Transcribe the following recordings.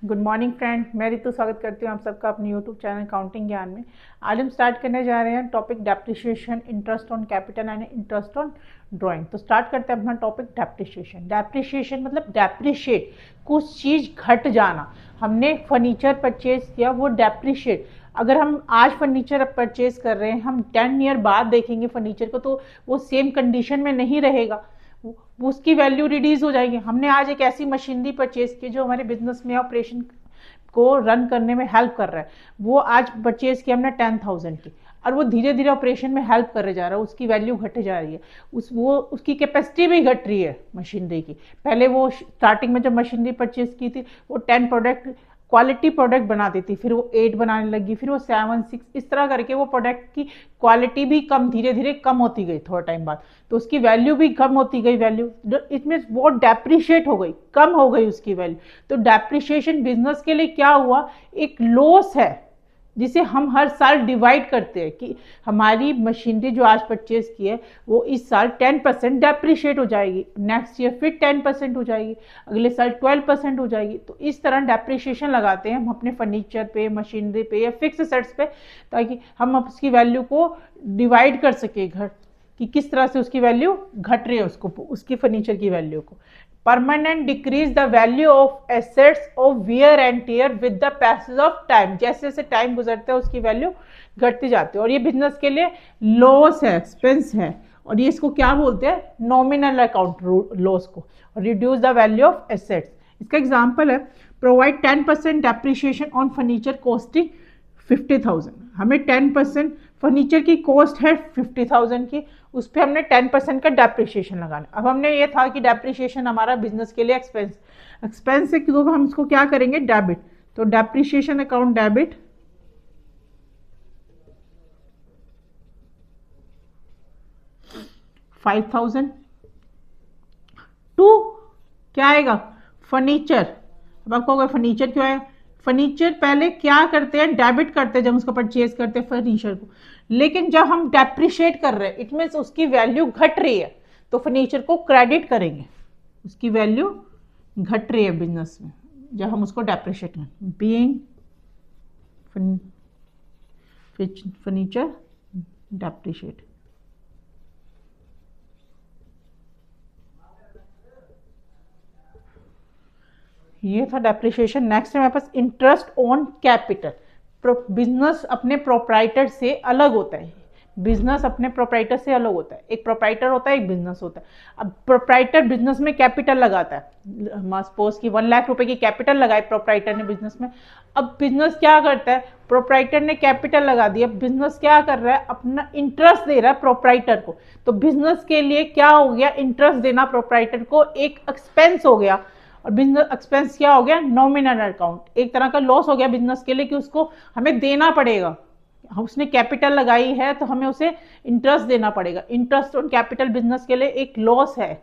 Good morning friend, मैं रितु स्वागत करती हूँ आप सबका अपने यूट्यूब चैनल काउंटिंग ज्ञान में। आज हम स्टार्ट करने जा रहे हैं topic depreciation, interest on capital and interest on drawing. तो स्टार्ट करते हैं अपना टॉपिक डेप्रिसिएशन। डेप्रिसिएशन मतलब डेप्रिशिएट, कुछ चीज़ घट जाना। हमने फर्नीचर परचेज किया, वो डेप्रिशिएट। अगर हम आज फर्नीचर परचेज कर रहे हैं, हम 10 ईयर बाद देखेंगे फर्नीचर को तो वो सेम कंडीशन में नहीं रहेगा, उसकी वैल्यू रिड्यूस हो जाएगी। हमने आज एक ऐसी मशीनरी परचेज की जो हमारे बिजनेस में ऑपरेशन को रन करने में हेल्प कर रहा है, वो आज परचेज किया हमने 10,000 की, और वो धीरे धीरे ऑपरेशन में हेल्प कर जा रहा है, उसकी वैल्यू घट जा रही है। उसकी कैपेसिटी भी घट रही है मशीनरी की। पहले वो स्टार्टिंग में जब मशीनरी परचेज की थी वो 10 प्रोडक्ट क्वालिटी प्रोडक्ट बनाती थी, फिर वो 8 बनाने लगी, फिर वो 7, 6, इस तरह करके वो प्रोडक्ट की क्वालिटी भी कम धीरे धीरे कम होती गई थोड़ा टाइम बाद, तो उसकी वैल्यू भी कम होती गई। वैल्यू इट मीन्स वो डेप्रिशिएट हो गई, कम हो गई उसकी वैल्यू। तो डेप्रिशिएशन बिजनेस के लिए क्या हुआ, एक लॉस है जिसे हम हर साल डिवाइड करते हैं कि हमारी मशीनरी जो आज परचेज की है वो इस साल 10% डेप्रिशिएट हो जाएगी, नेक्स्ट ईयर फिर 10% हो जाएगी, अगले साल 12% हो जाएगी। तो इस तरह डेप्रिशिएशन लगाते हैं हम अपने फर्नीचर पे, मशीनरी पे या फिक्स एसेट्स पे, ताकि हम उसकी वैल्यू को डिवाइड कर सके घर कि किस तरह से उसकी वैल्यू घट रही है, उसकी फर्नीचर की वैल्यू को। Permanent decrease the value of assets of wear and tear with the passage of time. जैसे जैसे टाइम गुजरता है उसकी वैल्यू घटती जाती है, और ये बिजनेस के लिए लॉस है, एक्सपेंस है, और ये इसको क्या बोलते हैं, नॉमिनल अकाउंट लॉस को। Reduce the value of assets, इसका एग्जांपल है provide 10% depreciation on furniture costing 50,000। हमें 10% फर्नीचर की कॉस्ट है 50,000 की, उस पर हमने 10% का डेप्रिसिएशन लगाना। अब हमने ये था कि डेप्रिसिएशन हमारा बिजनेस के लिए एक्सपेंस है, क्योंकि हम इसको क्या करेंगे, डेबिट। तो डेप्रिसिएशन अकाउंट डेबिट, $5,000 टू क्या आएगा, फर्नीचर। अब आपको फर्नीचर क्यों आएगा, फर्नीचर पहले क्या करते हैं, डेबिट करते हैं जब उसको परचेज करते हैं फर्नीचर को, लेकिन जब हम डेप्रिशिएट कर रहे हैं इट मीन्स उसकी वैल्यू घट रही है, तो फर्नीचर को क्रेडिट करेंगे, उसकी वैल्यू घट रही है बिजनेस में जब हम उसको डेप्रिशिएट करें। बीइंग फर्नीचर डेप्रिशिएट, ये था डेप्रिसिएशन। नेक्स्ट है मेरे पास इंटरेस्ट ऑन कैपिटल। बिजनेस अपने प्रोप्राइटर से अलग होता है, बिजनेस अपने प्रोप्राइटर से अलग होता है। एक प्रोप्राइटर होता है, एक बिजनेस होता है। अब प्रोप्राइटर बिजनेस में कैपिटल लगाता है, सपोज कि 1 लाख रुपए की कैपिटल लगाए प्रोप्राइटर ने बिजनेस में। अब बिजनेस क्या करता है, प्रोप्राइटर ने कैपिटल लगा दिया, बिजनेस क्या कर रहा है, अपना इंटरेस्ट दे रहा है प्रोप्राइटर को। तो बिजनेस के लिए क्या हो गया, इंटरेस्ट देना प्रोप्राइटर को एक एक्सपेंस हो गया, और बिजनेस एक्सपेंस क्या हो गया, नॉमिनल अकाउंट, एक तरह का लॉस हो गया बिजनेस के लिए कि उसको हमें देना पड़ेगा। उसने कैपिटल लगाई है तो हमें उसे इंटरेस्ट देना पड़ेगा। इंटरेस्ट ऑन कैपिटल बिजनेस के लिए एक लॉस है।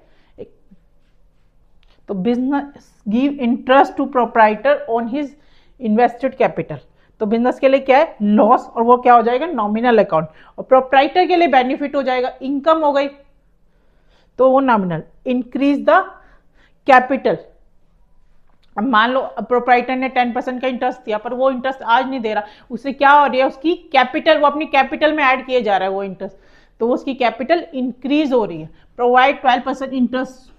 तो business give interest to proprietor on his invested capital, तो बिजनेस के लिए क्या है, लॉस, और वो क्या हो जाएगा, नॉमिनल अकाउंट। और प्रोप्राइटर के लिए बेनिफिट हो जाएगा, इनकम हो गई, तो वो नॉमिनल। इंक्रीज द कैपिटल, अब मान लो प्रोप्राइटर ने 10% का इंटरेस्ट दिया, पर वो इंटरेस्ट आज नहीं दे रहा, उससे क्या हो रही है, उसकी कैपिटल, वो अपनी कैपिटल में ऐड किए जा रहा है वो इंटरेस्ट, तो उसकी कैपिटल इंक्रीज हो रही है। Provide 12% interest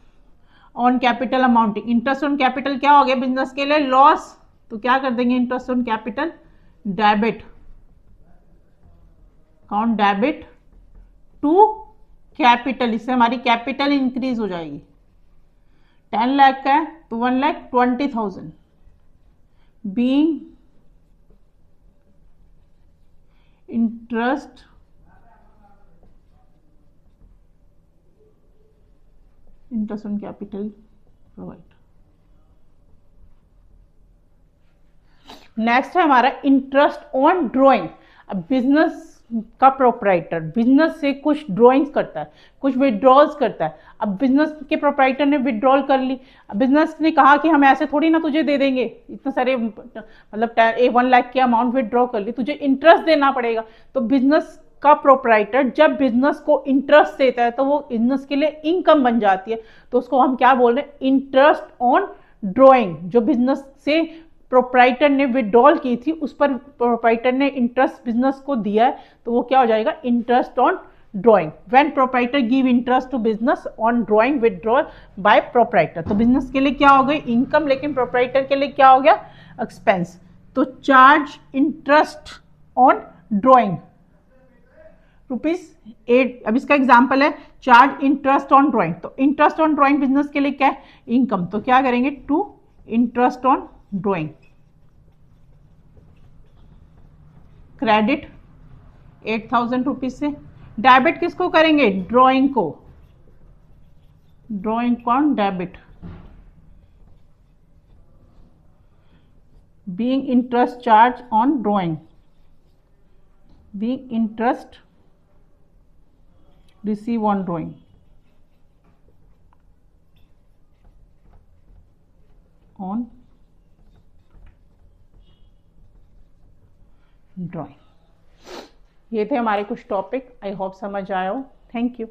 on capital amounting, interest on capital क्या हो गया बिजनेस के लिए, लॉस, तो क्या कर देंगे, interest on capital debit, account debit to capital, इससे हमारी कैपिटल इंक्रीज हो जाएगी। 10 लाख का है तो 1,20,000 being interest on capital provide. Next है हमारा इंटरेस्ट ऑन ड्राइंग। अब बिजनेस का प्रोप्राइटर बिजनेस से कुछ ड्राइंग्स करता है, कुछ विड्रॉल्स करता है। अब बिजनेस के प्रोप्राइटर ने विड्रॉल कर ली, अब बिजनेस ने कहा कि हम ऐसे थोड़ी ना तुझे दे देंगे, इतने सारे मतलब 1 लाख की अमाउंट विड्रॉ कर ली, तुझे इंटरेस्ट देना पड़ेगा। तो बिजनेस का प्रोप्राइटर जब बिजनेस को इंटरेस्ट देता है तो वो बिजनेस के लिए इनकम बन जाती है, तो उसको हम क्या बोल रहे हैं, इंटरेस्ट ऑन ड्राइंग। जो बिजनेस से प्रोप्राइटर ने विड्रॉल की थी उस पर प्रोप्राइटर ने इंटरेस्ट बिजनेस को दिया है, तो वो क्या हो जाएगा, interest on drawing. When proprietor give interest to business on drawing withdrawal by proprietor, तो बिजनेस के लिए क्या हो गई, इनकम, लेकिन प्रोप्राइटर के लिए क्या हो गया, एक्सपेंस। तो चार्ज इंटरेस्ट ऑन ड्राइंग ₹8। अब इसका एग्जाम्पल है चार्ज इंटरेस्ट ऑन ड्राइंग, तो इंटरेस्ट ऑन ड्राइंग बिजनेस के लिए क्या है, इनकम, तो क्या करेंगे, to interest on drawing, credit 8,000 rupees से। डेबिट किसको करेंगे, ड्राइंग को, ड्राइंग कौन, debit, being interest charge on drawing, being interest receive on drawing, on drawing। ये थे हमारे कुछ टॉपिक, आई होप समझ आया हो। Thank you.